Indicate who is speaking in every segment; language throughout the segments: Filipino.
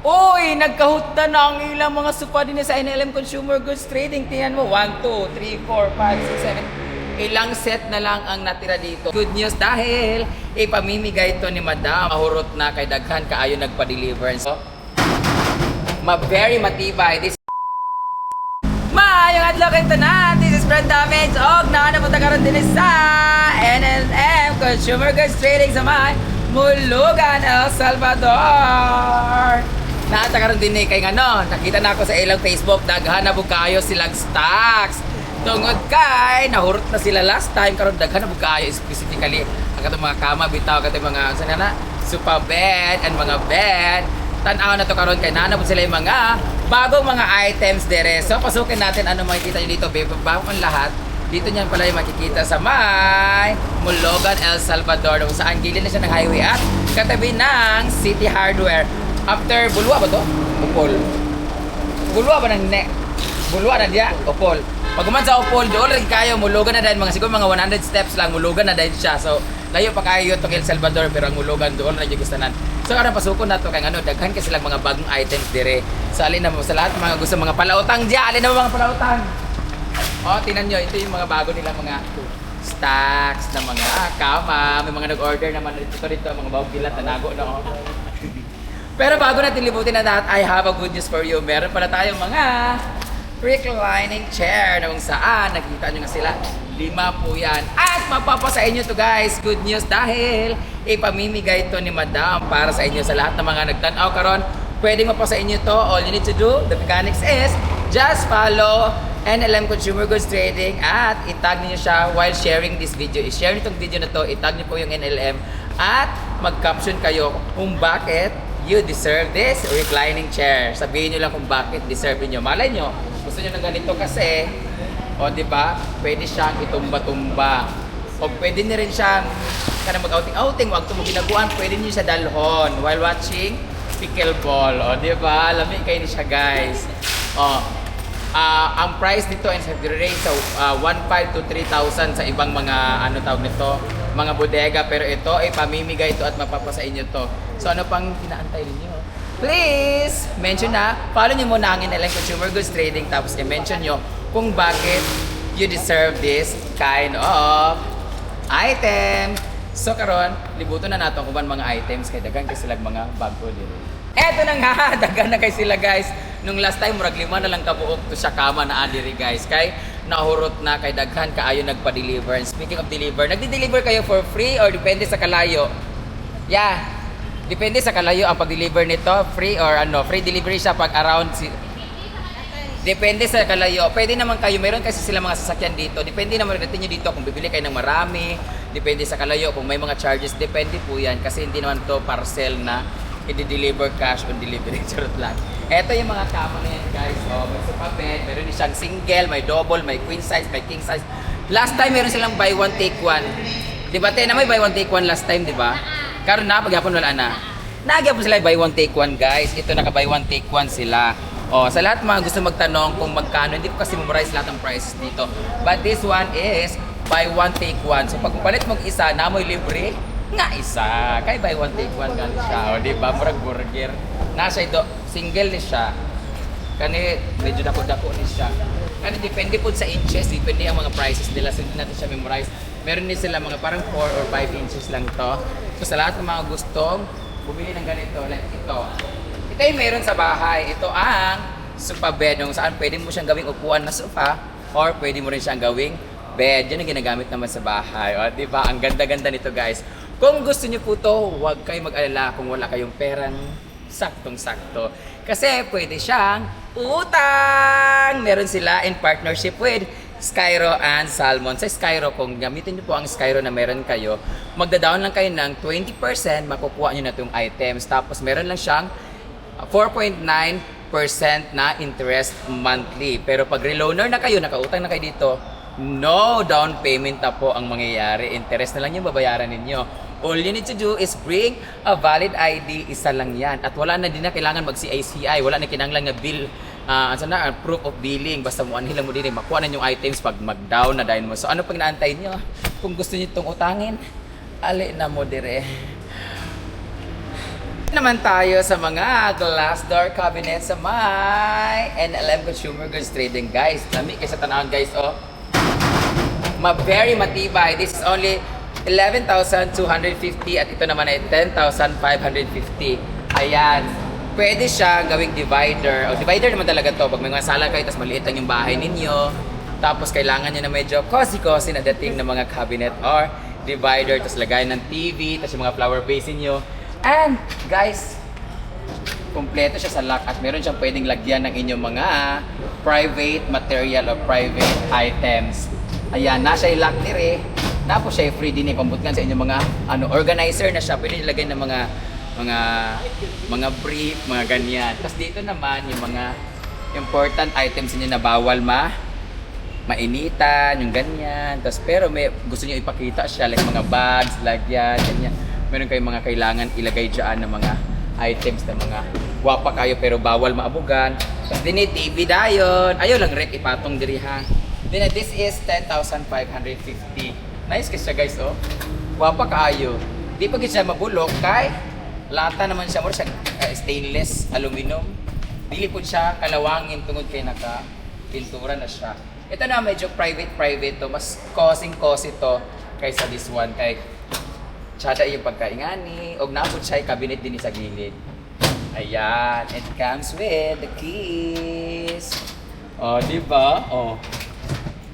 Speaker 1: Uy, nagkahuta na ang ilang mga supa din sa NLM Consumer Goods Trading. Tingnan mo, 1, 2, 3, 4, 5, 6, 7. Ilang set na lang ang natira dito. Good news dahil ipamimigay ito ni Madam. Mahurot na kay daghan kaayo nagpa-deliver. So, very matibay. This Maayong adlaw kay tanan. This is Brenda Meds. Og naanapunta karon din sa NLM Consumer Goods Trading sa may Mulugan, El Salvador. Naata karon din kay ngano, nakita na ako sa ilang Facebook, daghan na bug kaayo silang stocks. Tungod kay nahurot na sila last time, karon daghan na bug kaayo specifically ang katong mga kama bitaw katong mga sana na sofa bed and mga bed. Tan-aw na to karon kay nanabot sila yung mga bagong mga items dire. So pasukin natin ano makikita niyo dito, babe, bago ang lahat. Dito niyan pala yung makikita sa may Mulugan, El Salvador, kung saan gilid na siya ng highway at katabi ng City Hardware. After Bulwa ba to? Upol. Bulwa ba ng ne? Bulwa na diya? Upol. Pagkuman sa Upol, doon rin kayo, Mulugan na din. Mga siguro mga 100 steps lang, Mulugan na din siya. So, layo pa kayo itong El Salvador, pero ang Mulugan doon rin yung gustanan. So, karang pasukon na to kay ano, daghan kasi lang mga bagong items dire. So, alin na mo sa lahat mga gusto mga palautang diya, alin na mo mga palautang. Oh, tingnan nyo, ito yung mga bago nila mga stocks na mga kama. May mga nag-order naman dito mga bawang pilat na nago na oh. Pero bago natin libutin na lahat, I have a good news for you. Meron pala tayong mga reclining chair na kung saan nakita nyo nga sila. 5 po yan. At mapapa sa inyo to guys. Good news dahil ipamimigay ito ni Madam para sa inyo sa lahat ng mga nagtanaw karon. Pwede mapa sa inyo to. All you need to do, the mechanics is just follow NLM Consumer Goods Trading at itag niyo siya while sharing this video. I-share niyo itong video na to, itag niyo po yung NLM at mag-caption kayo kung bakit you deserve this reclining chair. Sabihin niyo lang kung bakit deserve niyo. Malay niyo, gusto niyo ng ganito kasi, o di ba, pwede siyang itumba-tumba. O pwede niyo rin siyang kana mag-outing-outing, wag mo ginaguan, pwede niyo siya dalhon while watching pickleball. O di ba, lamig kayo ni siya guys. O, ang price nito ay nag-range sa 1,500 to 3,000 sa ibang mga ano tawag nito, mga bodega, pero ito ay pamimigay ito at mapapasa inyo to. So ano pang inaantay niyo? Please mention na, follow niyo muna ang NLM Consumer Goods Trading tapos i-mention niyo kung bakit you deserve this kind of item. So karon, libuton na nato kung mga items kay daghan kay sila mga bago din. Eto na nga, daghan na kay sila guys. Nung last time, murag 5 na lang kabuok to sa kama na adiri guys. Kay nahurot na kay daghan kaayo nagpa-deliver. And speaking of deliver, nagdi-deliver kayo for free or depende sa kalayo? Yeah. Depende sa kalayo ang pag-deliver nito, free or ano, free delivery siya pag around depende sa kalayo. Pwede naman kayo, meron kasi sila mga sasakyan dito. Depende naman natin nyo dito kung bibili kayo ng marami. Depende sa kalayo kung may mga charges. Depende po yan kasi hindi naman to parcel na i-deliver cash on delivery. Charot lang. Ito yung mga kama na yan guys. Oh, may sofa bed, meron din siyang single, may double, may queen size, may king size. Last time meron silang buy one take one. Di ba na may buy one take one last time, di ba? Karon na paghapon wala na. Nagyapon sila buy one take one guys. Ito naka buy one take one sila. Oh, sa lahat mga gusto magtanong kung magkano, hindi ko kasi memorize lahat ng prices dito. But this one is buy one take one. So pag palit mo isa, namoy libre nga isa. Kay buy one take one galing siya. O di ba? Murag burger. Nasa ito, single ni siya. Kani medyo dako-dako ni siya. Kani depende po sa inches, depende ang mga prices nila. So hindi natin siya memorize. Meron din sila mga parang 4 or 5 inches lang to. So sa lahat ng mga gustong bumili ng ganito, like ito. Ito yung meron sa bahay. Ito ang sofa bed, kung saan pwede mo siyang gawing upuan na sofa or pwede mo rin siyang gawing bed. Yan ang ginagamit naman sa bahay. O, diba? Ang ganda-ganda nito guys. Kung gusto niyo po to, huwag kayo mag-alala kung wala kayong perang saktong-sakto. Kasi pwede siyang utang! Meron sila in partnership with Skyro and Salmon. Sa Skyro, kung gamitin niyo po ang Skyro na meron kayo, magda-down lang kayo ng 20%, makukuha niyo na itong items. Tapos meron lang siyang 4.9% na interest monthly. Pero pag reloaner na kayo, nakautang na kayo dito, no down payment na po ang mangyayari. Interest na lang yung babayaran ninyo. All you need to do is bring a valid ID, isa lang yan. At wala na din na kailangan mag-CICI, wala na kinanglan na bill, proof of billing. Basta mo anhilang mo din, makuha na yung items pag mag-down na dahil mo. So ano pag naantay nyo? Kung gusto nyo itong utangin, ali na mo dire. Naman tayo sa mga glass door cabinet sa may NLM Consumer Goods Trading, guys. Lami kayo sa tanawan, guys, oh. Very matibay. This is only 11,250 at ito naman ay 10,550. Ayan. Pwede siya gawing divider. O, divider naman talaga to. Pag may mga sala kayo, tapos maliit lang yung bahay ninyo. Tapos kailangan nyo na medyo cozy-cozy na dating ng mga cabinet or divider. Tapos lagay ng TV, tapos yung mga flower vase nyo. And, guys, kompleto siya sa lock at meron siyang pwedeng lagyan ng inyong mga private material or private items. Ayan, nasa yung lock dire. Tapos siya free din i-compute sa inyong mga organizer na siya. Pwede nilagay ng mga brief, mga ganyan. Tapos dito naman yung mga important items niyo na bawal mainitan, yung ganyan. Tapos pero may gusto niyo ipakita siya like mga bags, lagyan, ganyan. Meron kayong mga kailangan ilagay diyan ng mga items na mga guwapa kayo pero bawal maabugan. Tapos din TV dayon. Ayo lang rek ipatong diri ha. Then this is 10,550. Nice kasi siya, guys, oh. Guwapa kaayo. Di pa gid siya mabulok kay lata naman siya mo siya stainless aluminum. Dili po siya kalawangin tungod kay naka pintura na siya. Ito na medyo private to, mas cozy to kaysa this one kay tsada yung pagkaingani og naabot siya cabinet din sa gilid. Ayan, it comes with the keys. Oh, di ba? Oh.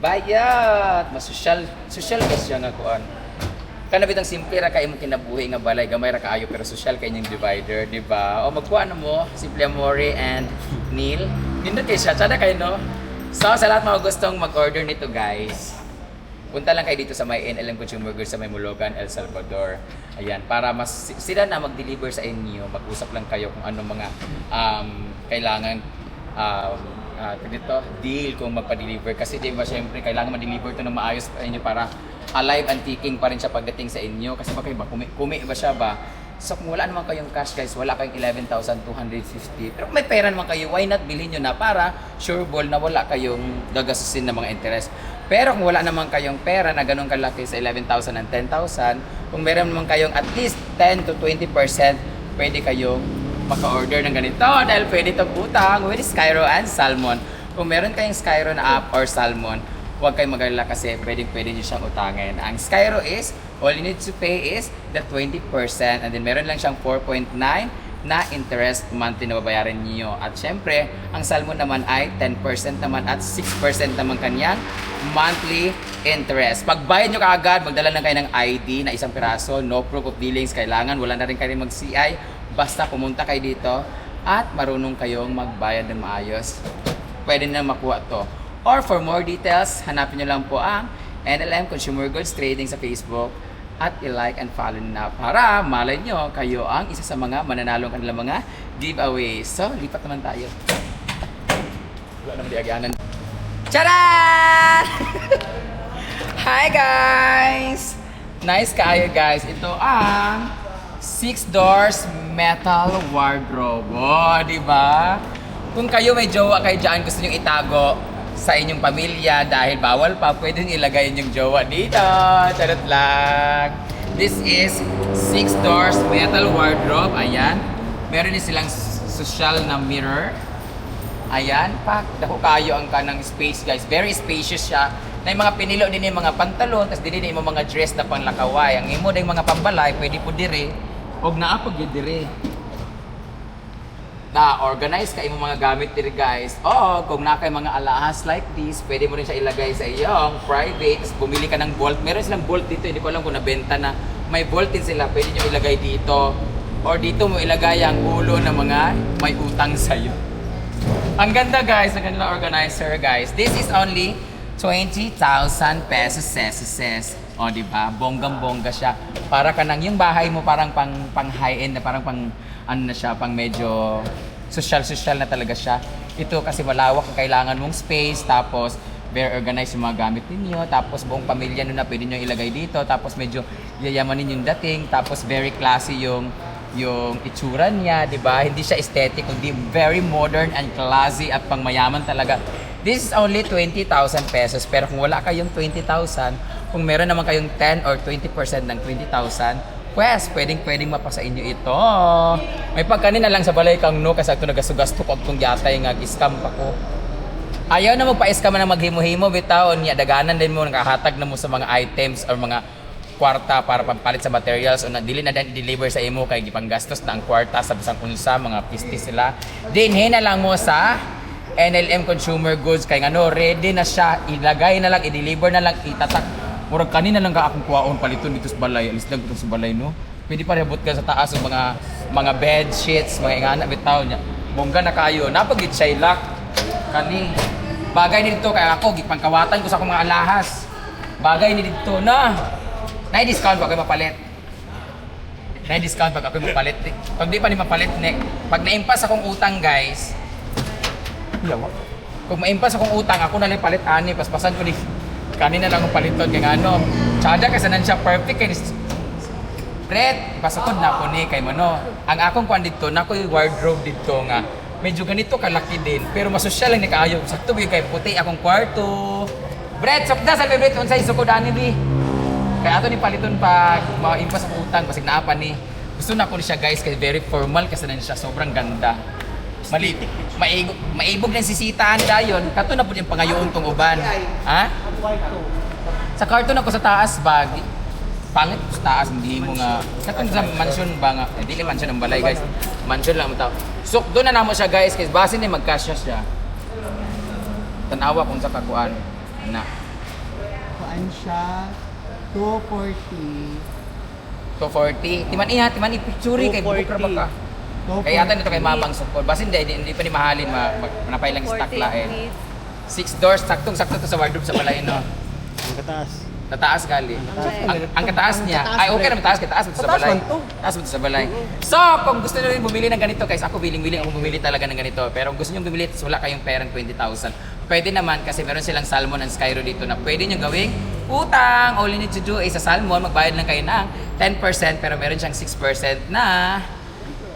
Speaker 1: Bayat! Mas social kasi siya nga kuan. Kana bitang simple ra kay mo kinabuhi nga balay gamay ra kaayo pero social kay ning divider, di ba? O magkuha na mo, Simple Amore and Neil. Nindot kay siya, tsada kayo no? So sa lahat mga gustong mag-order nito, guys, punta lang kayo dito sa may NLM Consumer Goods sa may Mologan, El Salvador. Ayan, para mas sila na mag-deliver sa inyo. Mag-usap lang kayo kung anong mga kailangan dito, deal kung magpa-deliver. Kasi di ba, syempre, kailangan ma-deliver ito ng maayos sa inyo para alive and ticking pa rin siya pagdating sa inyo. Kasi baka ba, kumi ba siya ba? So kung wala naman kayong cash, guys, wala kayong 11,250. Pero kung may pera naman kayo, why not bilhin nyo na para sure ball na wala kayong gagasusin ng mga interest. Pero kung wala naman kayong pera na ganun kalaki sa 11,000 and 10,000, kung meron naman kayong at least 10 to 20%, pwede kayong maka-order ng ganito dahil pwede itong utang with Skyro and Salmon. Kung meron kayong Skyro na app or Salmon, huwag kayong mag-alala kasi pwede nyo siyang utangin. Ang Skyro is, all you need to pay is the 20% and then meron lang siyang 4.9 na interest monthly na babayaran niyo. At syempre, ang Salmon naman ay 10% naman at 6% naman kanyang monthly interest. Pagbayad nyo kaagad, magdala lang kayo ng ID na isang piraso, no proof of billings kailangan, wala na rin kayo mag-CI, basta pumunta kayo dito at marunong kayong magbayad ng maayos. Pwede na makuha to. Or for more details, hanapin nyo lang po ang NLM Consumer Goods Trading sa Facebook at i-like and follow na para malay nyo kayo ang isa sa mga mananalo ng kanilang mga giveaways. So, lipat naman tayo. Wala naman diagyanan. Charan! Hi guys! Nice kaayo guys. Ito ang 6 doors metal wardrobe. Oh, di ba? Kung kayo may jowa kayo dyan, gusto nyo itago sa inyong pamilya dahil bawal pa, pwede nyo ilagay yung jowa dito. Charot lang. This is 6 doors metal wardrobe. Ayan. Meron din silang social na mirror. Ayan. Dako kayo ang kanang space, guys. Very spacious siya. Na yung mga pinilo din yung mga pantalon, tapos din yung mga dress na panglakaway. Ang imo din mga pambalay, pwede po dire. Huwag naapag yun dire. Na-organize kayo mga gamit diri, guys. O kung na kayo mga alahas like this, pwede mo rin siya ilagay sa iyong private. Bumili ka ng bolt. Meron silang bolt dito. Hindi ko alam kung nabenta na. May bolt din sila. Pwede nyo ilagay dito. Or dito mo ilagay ang ulo ng mga may utang sa'yo. Ang ganda, guys. Ang ganda na organizer, guys. This is only 20,000 pesos. O, diba? Bonggang-bongga siya. Para ka nang yung bahay mo parang pang high-end na parang pang ano na siya, pang medyo social na talaga siya. Ito kasi malawak ang kailangan mong space, tapos very organized yung mga gamit ninyo, tapos buong pamilya na pwede nyo ilagay dito, tapos medyo yayamanin yung dating, tapos very classy yung itsura niya, di ba? Hindi siya aesthetic, kundi very modern and classy at pangmayaman talaga. This is only 20,000 pesos, pero kung wala kayong 20,000, kung meron naman kayong 10 or 20% ng 20,000, request, pwedeng mapa sa inyo ito. May pagkanina lang sa balay kang no, kasi ito nagasugasto ko itong yatay nga, scam pa ko. Ayaw na magpa-scam na maghimo-himo, bitaw, niya, daganan din mo, nakahatag na mo sa mga items or mga kwarta para pampalit sa materials o dili na deliver sa imo kay gipanggastos na ang kwarta sa bisang unsa mga pistis sila. Dinhin na lang mo sa NLM Consumer Goods kay ngano ready na siya, ilagay na lang, i-deliver na lang, itatak. Murag kanina lang ka akong kuwaon paliton dito sa balay, alis lang dito sa balay no. Pwede pa rebot ka sa taas ng mga bed sheets, mga ingana bitaw niya. Bongga na kayo, napagit siya ilak kani. Bagay ni dito kay ako gipangkawatan ko sa akong mga alahas. Bagay ni dito na. Na-discount pag ako mapalit. Na-discount pag ako mapalit. Pag di pa ni mapalit, pag na-impas akong utang, guys, kung ma-impas akong utang, ako na lang palit ani, paspasan ko ni kanina lang akong paliton kay ano. Tsada kasi nan siya perfect kay Brett, pasakod na ako ni kay Mano. Ang akong kuan dito, na ko yung wardrobe dito nga. Medyo ganito kalaki din, pero masosyal lang ni kaayo. Sakto bi kay puti akong kwarto. Brett, sokda sa favorite unsay sukod ani bi. Kaya ato ni paliton pag ma-impas ang utang basig naapa ni. Gusto na ko ni siya guys kasi very formal kasi na siya sobrang ganda. Maibog na sisitaan dayon. Kato na pud yung pangayoon tong uban. Ha? Sa karton ako sa taas bag. Pangit sa taas hindi mo nga. Katong sa mansion ba nga? Dili mansion ang balay guys. Mansion lang mo tao. So doon na namo siya guys kasi base ni magkasya siya. Tanawa kung sa kakuan. Na.
Speaker 2: Kuan siya 240.
Speaker 1: 240. Timan i-picture kay bukra ba ka. Kaya atan dito kay Mabang Sukol. Basin hindi pa ni mahalin manapay lang stock lain. 6 doors saktong-sakto to sa wardrobe sa balay no.
Speaker 2: Ang kataas.
Speaker 1: Tataas gali. Ang kataas niya. Ay okay na mataas kay taas mo sa balay. Taas mo sa balay. So, kung gusto niyo rin bumili ng ganito guys, ako willing ako bumili talaga ng ganito. Pero kung gusto niyo bumili, wala kayong perang 20,000. Pwede naman kasi meron silang salmon and skyro dito na pwede nyo gawing utang. All you need to do is sa salmon, magbayad lang kayo ng 10% pero meron siyang 6% na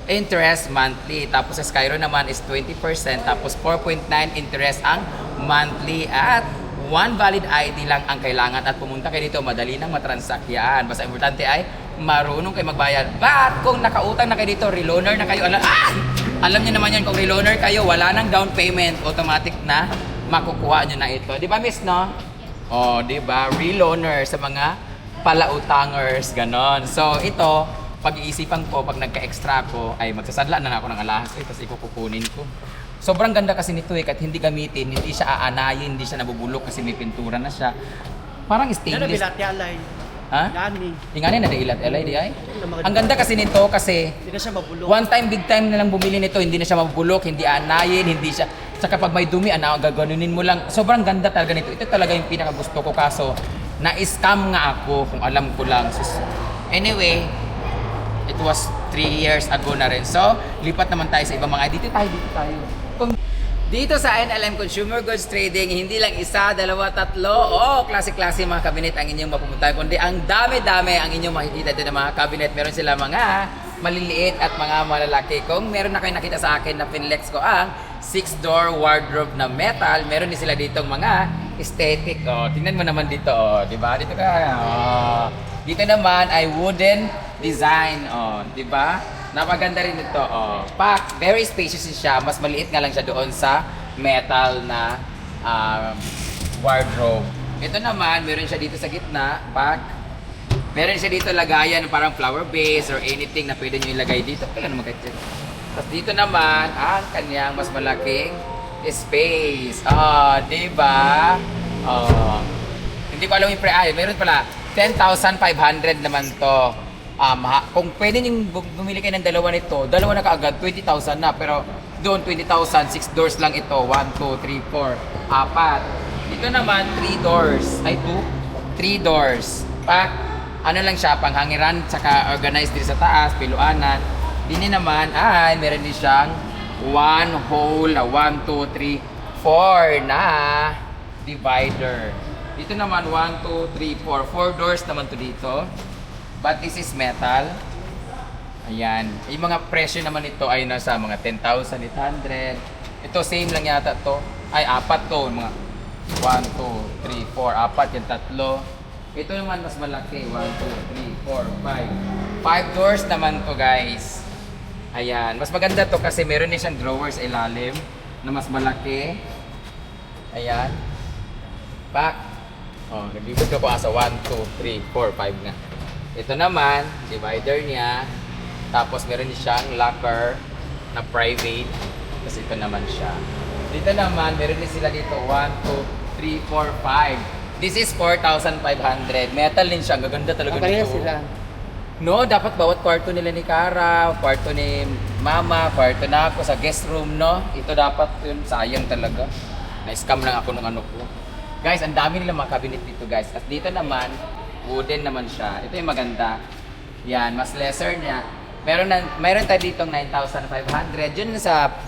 Speaker 1: interest monthly. Tapos sa skyro naman is 20% tapos 4.9 interest ang monthly at one valid ID lang ang kailangan at pumunta kayo dito, madali nang matransact yan. Basta importante ay marunong kayo magbayad. But kung nakautang na kayo dito, reloaner na kayo, alam niyo naman yan, kung reloaner kayo, wala nang down payment, automatic na makukuha nyo na ito. Di ba miss no? O, di ba? Reloaner sa mga palautangers, ganon. So ito, pag-iisipan ko, pag nagka-extra ko, ay magsasadla na ako ng alahas. Tapos ikukukunin ko. Sobrang ganda kasi nito eh, kahit hindi gamitin, hindi siya aanayin, hindi siya nabubulok kasi may pintura na siya. Parang stainless.
Speaker 2: Bilat alay.
Speaker 1: Ha?
Speaker 2: Gani.
Speaker 1: Ingani na ilat LA di ay. Ang ganda kasi nito kasi
Speaker 2: Hindi na siya mabulok.
Speaker 1: one time big time na lang bumili nito, hindi na siya mabulok, hindi aanayin, hindi siya saka pag may dumi gaganunin mo lang. Sobrang ganda talaga nito. Ito talaga yung pinaka gusto ko kaso na-scam nga ako kung alam ko lang. Anyway, it was 3 years ago na rin. So, lipat naman tayo sa ibang mga dito tayo. Dito sa NLM Consumer Goods Trading, hindi lang isa, dalawa, tatlo, klase-klase mga cabinet ang inyong mapupuntahan, kundi ang dami-dami ang inyong makikita dito ng mga cabinet. Meron sila mga maliliit at mga malalaki. Kung meron na kayo nakita sa akin na pinlex ko ang 6-door wardrobe na metal, meron din sila ditong mga aesthetic. Tingnan mo naman dito, di ba? Dito ka. Dito naman ay wooden design, di ba? Napaganda rin ito, pack, very spacious siya, mas maliit nga lang siya doon sa metal na wardrobe. Ito naman, meron siya dito sa gitna, pack. Meron siya dito lagayan parang flower vase or anything na pwede nyo ilagay dito. Kailan naman kayo? Tapos dito naman, ang kanyang mas malaking space. Diba? Hindi ko alam yung meron pala, 10,500 naman to. Kung pwede nyo bumili kayo ng dalawa nito, dalawa na kaagad, 20,000 na. Pero doon, 20,000, 6 doors lang ito. 1, 2, 3, 4, 4. Dito naman, 3 doors. Ay, 3 doors. Pack, ano lang siya, panghangiran, tsaka organized din sa taas, piluanan. Dini naman, meron din siyang 1 hole, 1, 2, 3, 4 na divider. Dito naman, 1, 2, 3, 4. 4 doors naman to dito. But this is metal. Ayan. Yung mga presyo naman ito ay nasa mga 10,800. Ito same lang yata to. Ay, 4 to. Mga 1, 2, 3, 4, 4. Yung tatlo. Ito naman mas malaki. 1, 2, 3, 4, 5. 5 doors naman to guys. Ayan. Mas maganda to kasi meron din siyang drawer sa ilalim na mas malaki. Ayan. Back. Oh, naglibot ko pa sa 1, 2, 3, 4, 5 nga. Ito naman, divider niya. Tapos meron din siyang locker na private. Kasi ito naman siya. Dito naman, meron din sila dito 1, 2, 3, 4, 5. This is 4,500. Metal din siya. Ang gaganda talaga nito.
Speaker 2: sila.
Speaker 1: No, dapat bawat kwarto nila ni Cara, kwarto ni Mama, kwarto na ako sa guest room, no? Ito dapat yun, sayang talaga. Na-scam lang ako ng ano ko. Guys, ang dami nila mga cabinet dito, guys. At dito naman, wooden naman siya. Ito yung maganda. Yan, mas lesser niya. Meron tayo ditong 9,500. Yun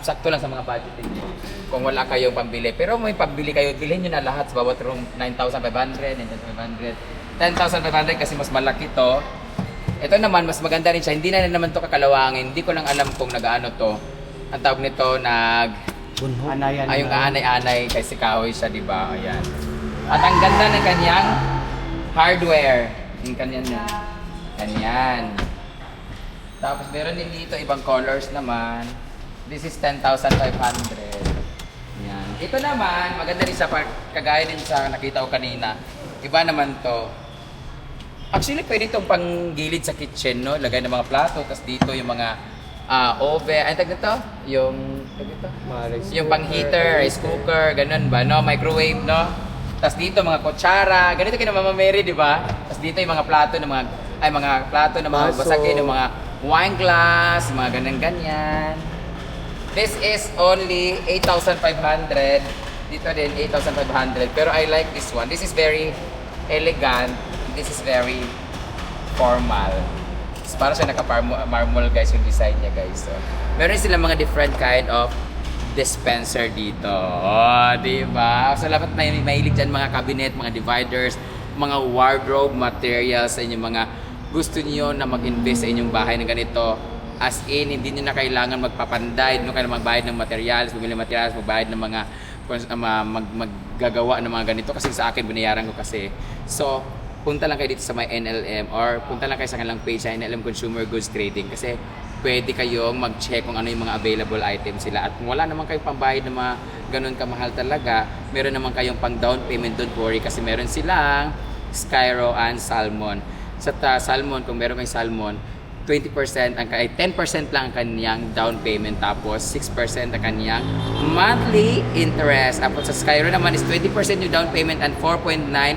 Speaker 1: sakto lang sa mga budgeting niyo. Kung wala kayong pambili. Pero may pambili kayo, bilhin nyo na lahat sa bawat room. 9,500, 9,500, 10,500 kasi mas malaki to. Ito naman, mas maganda rin siya. Hindi na naman to kakalawangin. Hindi ko lang alam kung nag-ano to. Ang tawag nito,
Speaker 2: Anayan
Speaker 1: yung aanay-anay kasi kahoy siya, di ba? Ayan. At ang ganda ng kanyang hardware. Yung kanyang, kanyan. Tapos meron din dito ibang colors naman. This is 10,500. Ayan. Ito naman, maganda rin sa kagaya din sa nakita ko kanina. Iba naman to. Actually, pwede itong panggilid sa kitchen, no? Lagay ng mga plato, tapos dito yung mga oven, ay tag nito? Yung pang heater, rice cooker, ganun ba, no? Microwave, no? Tapos dito mga kutsara, ganito kayo na Mama Mary, di ba? Tapos dito yung mga plato ng mga plato ng mga basake, ng mga wine glass, mga ganyan-ganyan. This is only 8,500. Dito din 8,500. Pero I like this one. This is very elegant. This is very formal. So, para siya naka-marble guys yung design niya guys. So, meron sila mga different kind of dispenser dito. Oh, di ba? So, dapat may mahilig dyan mga cabinet, mga dividers, mga wardrobe materials sa inyong mga gusto niyo na mag-invest sa inyong bahay na ganito. As in, hindi niyo na kailangan magpapanday, hindi niyo kailangan magbayad ng materials, bumili ng materials, magbayad ng mga maggagawa ng mga ganito kasi sa akin binayaran ko kasi. So, punta lang kayo dito sa may NLM or punta lang kayo sa kanilang page sa NLM Consumer Goods Trading kasi pwede kayong mag-check kung ano yung mga available items sila at kung wala naman kayong pambayad na mga ganun kamahal talaga, meron naman kayong pang down payment, don't worry kasi meron silang Skyro and Salmon. Sa Salmon, kung meron kayong Salmon, 20% ay 10% lang ang kaniyang down payment tapos 6% ang kaniyang monthly interest. Tapos sa Skyro naman is 20% yung down payment and 4.9%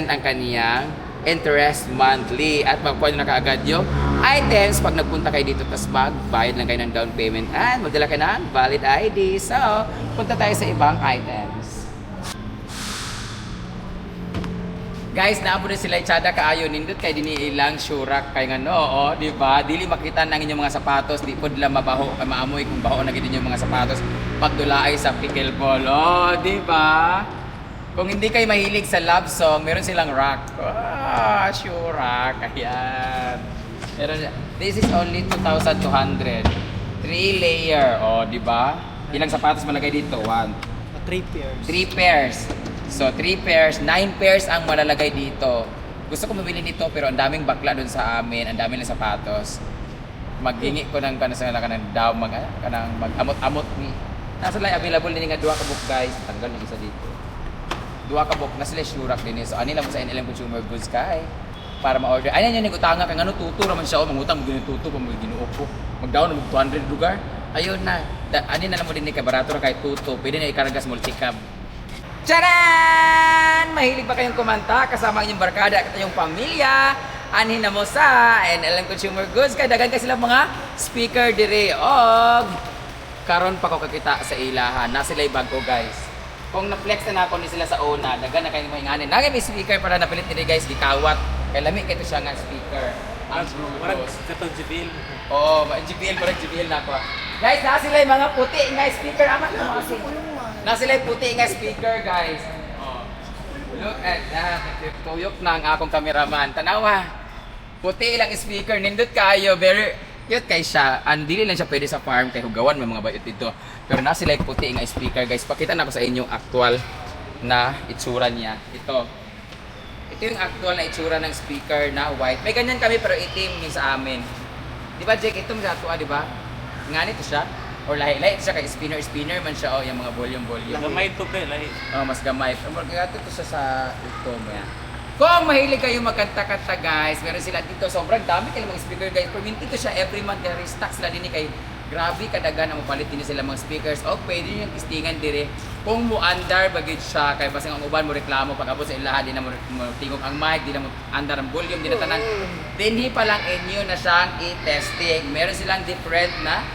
Speaker 1: ang kaniyang interest monthly at magpuan na kaagad yung items pag nagpunta kayo dito tapos magbayad lang kayo ng down payment and magdala kayo ng valid ID. So, punta tayo sa ibang items. Guys, naabo na sila itsada kaayo nindot kay dini ilang syurak kay ngano, oo, di ba? Dili makita nang inyong mga sapatos, di pod la mabaho, maamoy kung baho na gid inyong mga sapatos pagdulaay sa pickleball. Oh, di ba? Kung hindi kayo mahilig sa love song, meron silang rack. Ah, syurak. Ayan. Meron, this is only 2,200. 3 layer, oh, di ba? Ilang sapatos malagay dito? 1,
Speaker 2: 3 pairs.
Speaker 1: 3 pairs. So, 3 pairs, 9 pairs ang malalagay dito. Gusto ko mabili nito pero ang daming bakla dun sa amin, ang daming sapatos. Maghingi ko ng mag-amot-amot ni. Nasa lang available din nga 2 ka book guys. Tanggal yung isa dito. 2 ka book na sila syurak din. So, ani lang mo sa NLM Consumer Goods kay para ma-order. Ayan yung utanga kay ngano tuto raman siya o mangutang mo ginututo pa mo ginuupo. Mag-down mo 200 lugar. Ayun na. Ani na lang mo din ni kay barato ra kay tuto. Pwede na ikargas multicab. Charan! Mahilig ba kayong kumanta kasama ang inyong barkada at inyong pamilya? Anhin na mo sa NLM Consumer Goods. Kaya dagan kasi sila mga speaker dire. Og karon pa ko kakita sa ilahan. Na sila bag ko guys. Kung na-flex na ako ni sila sa una, dagan na kayo mahinganin. Nagay may speaker para napilit nila guys. Gikawat. Kaya lami kayo siya nga speaker. Ang
Speaker 3: Parang katong JBL.
Speaker 1: Oo, JBL. Parang JBL na ako. Guys, na sila yung mga puti nga speaker. Amat na kasi. Na sila yung puti nga speaker, guys. Oh. Look at that. Tuyok na ang akong cameraman. Tanawa. Puti lang speaker. Nindot kayo. Very cute kay siya. Dili lang siya pwede sa farm kay hugawan may mga bayot dito. Pero na sila yung puti nga speaker, guys. Pakita na ko sa inyo actual na itsura niya. Ito. Ito yung actual na itsura ng speaker na white. May ganyan kami pero itim yung sa amin. Di ba Jake, ito sa ato, di ba? Nga nito siya. Or lahi-lahi siya kay spinner man siya, yung mga volume.
Speaker 3: Gamay to pre, lahi.
Speaker 1: Mas gamay. Kaya ito siya sa ito mo yan. Kung mahilig kayo magkanta-kanta guys, meron sila dito. Sobrang dami kayo mga speaker guys. Perminti to siya every month. Kaya restock sila din kay grabe kadagan ang mapalit din sila mga speakers. O pwede nyo yung tistingan dire. Kung mo andar bagid siya, kaya basing ang uban mo reklamo pag abot sa ilaha, di na mo tingog ang mic, di na mo andar ang volume, di na tanan. Dinhi pa lang inyo na siyang i-testing. Meron silang different na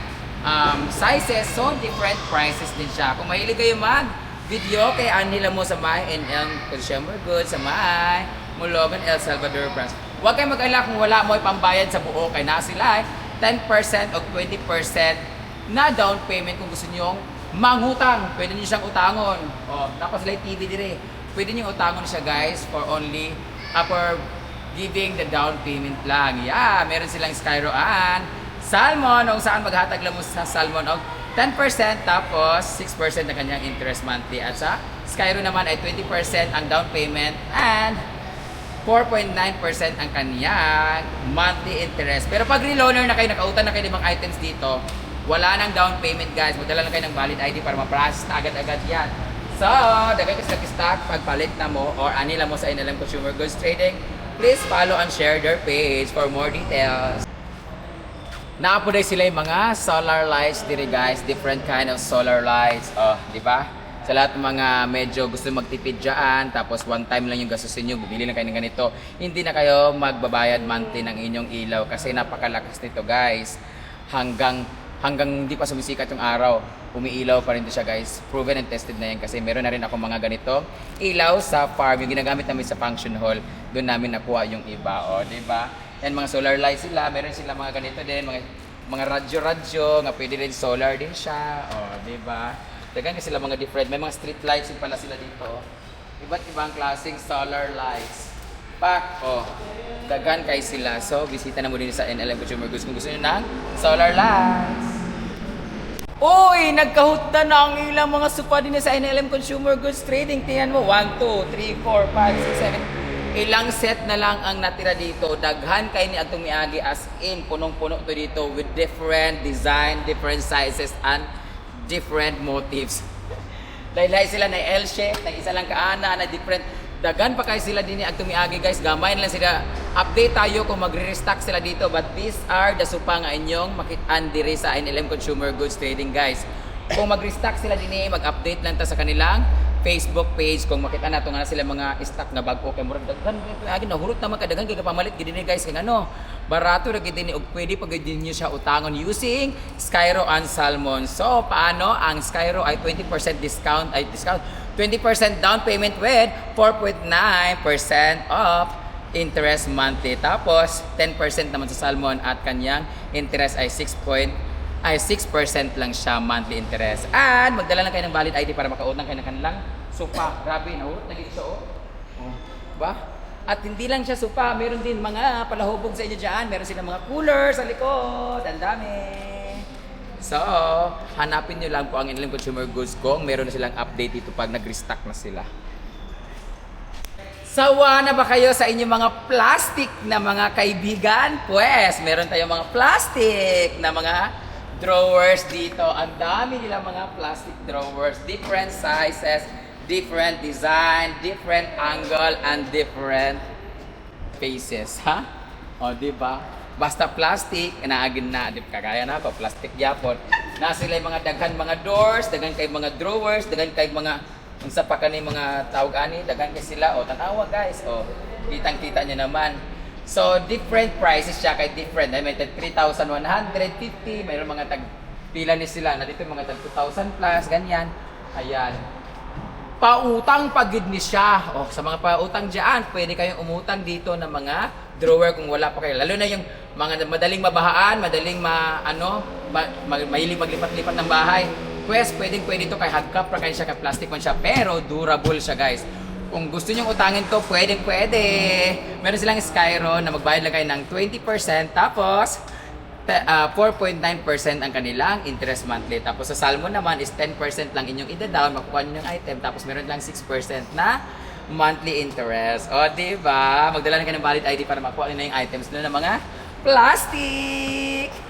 Speaker 1: sizes, so different prices din siya. Kung mahilig kayo mag-video, kay nila mo sa may NL Consumer Goods, sa may Mulogan, El Salvador branch. Huwag kayo mag-alala kung wala mo ipambayad sa buo, kay na sila 10% o 20% na down payment kung gusto nyong mangutang. Pwede nyo siyang utangon. Tapos like TV dire. Pwede nyo utangon siya guys for only for giving the down payment lang. Yeah, meron silang Skyro and Salmon, kung saan maghatag lang mo sa Salmon og 10% tapos 6% na kanyang interest monthly. At sa Skyro naman ay 20% ang down payment and 4.9% ang kanyang monthly interest. Pero pag reloaner na kayo, nakautan na kayo ng mga items dito, wala nang down payment guys. Magdala lang kayo ng valid ID para ma-process na agad-agad yan. So, dagay ka sa stock, pagpalit na mo or anila mo sa NLM Consumer Goods Trading, please follow and share their page for more details. Naapuday sila yung mga solar lights diri guys, different kind of solar lights. Di ba? Sa lahat ng mga medyo gusto magtipid dyan, tapos one time lang yung gastusin nyo, bumili lang kayo ng ganito, hindi na kayo magbabayad monthly ng inyong ilaw kasi napakalakas nito guys. Hanggang hindi pa sumisikat yung araw, umiilaw pa rin ito siya guys. Proven and tested na yan kasi meron na rin ako mga ganito ilaw sa farm, yung ginagamit namin sa function hall, doon namin nakuha yung iba. Di ba? Yan mga solar lights sila, meron sila mga ganito din, mga radyo nga pwede rin solar din siya. Di ba? Dagan kasi sila mga different, may mga street lights din pala sila dito. Iba't ibang klaseng solar lights. Dagan kay sila. So, bisita na mo din sa NLM Consumer Goods kung gusto niyo ng solar lights. Uy! Nagkahutda na ang ilang mga supa din sa NLM Consumer Goods Trading. Tingnan mo, 1, 2, 3, 4, 5, 6, 7. Ilang set na lang ang natira dito. Daghan kay ni Atong Miagi as in. Punong-puno to dito with different design, different sizes, and different motifs. Laylay sila na L-shape, na isa lang kaana, na different. Dagan pa kayo sila din ni Atong Miagi guys. Gamay na lang sila. Update tayo kung magre-restock sila dito. But these are the supa nga inyong makitaan diri sa NLM Consumer Goods Trading guys. Kung mag-restock sila din mag-update lang ta sa kanilang Facebook page kung makita nato nga sila mga stock na bago kay murag daghan agi nahurot naman kadagan kay pamalit gid ni guys kay barato ra gid ni og pwede pag din niyo siya utangon using Skyro and Salmon. So paano ang Skyro ay 20% discount 20% down payment with 4.9% off interest monthly. Tapos 10% naman sa Salmon at kanyang interest ay 6% lang siya monthly interest. And magdala lang kayo ng valid ID para makautang kayo ng kanilang supa. Grabe, naurot na dito siya ba? At hindi lang siya supa, meron din mga palahubog sa inyo dyan. Meron silang mga cooler sa likod. Ang dami. So, hanapin nyo lang po ang NLM Consumer Goods kung meron na silang update dito pag nag-restock na sila. Sawa na ba kayo sa inyong mga plastic na mga kaibigan? Pues, meron tayong mga plastic na mga drawers dito. Ang dami nila mga plastic drawers. Different sizes, different design, different angle, and different faces. Ha? Diba? Basta plastic, naagin na. Di kagaya na ako, plastic yapon. Na sila yung mga daghan mga doors, daghan kay mga drawers, daghan kay mga unsa pa kani mga tawag ani, daghan kay sila. Tanawa guys. Kitang-kita niyo naman. So, different prices siya kay different. May 3,150, mayroon mga pila ni sila na dito mga 2,000 plus, ganyan. Ayan. Pautang pagid ni siya. Sa mga pautang diyan, pwede kayong umutang dito ng mga drawer kung wala pa kayo. Lalo na yung mga madaling mabahaan, madaling mahilig maglipat-lipat ng bahay. Pues, pwede ito kay hardcraft pa kayo siya, kay plastic man siya, pero durable siya guys. Kung gusto nyong utangin to, pwede. Meron silang Skyro na magbayad lang kayo ng 20%, tapos 4.9% ang kanilang interest monthly. Tapos sa Salmon naman is 10% lang inyong ida-down, makukuha nyo ng item, tapos meron lang 6% na monthly interest. O, diba? Magdala na ka ng valid ID para makuha na yung items nila ng mga plastic.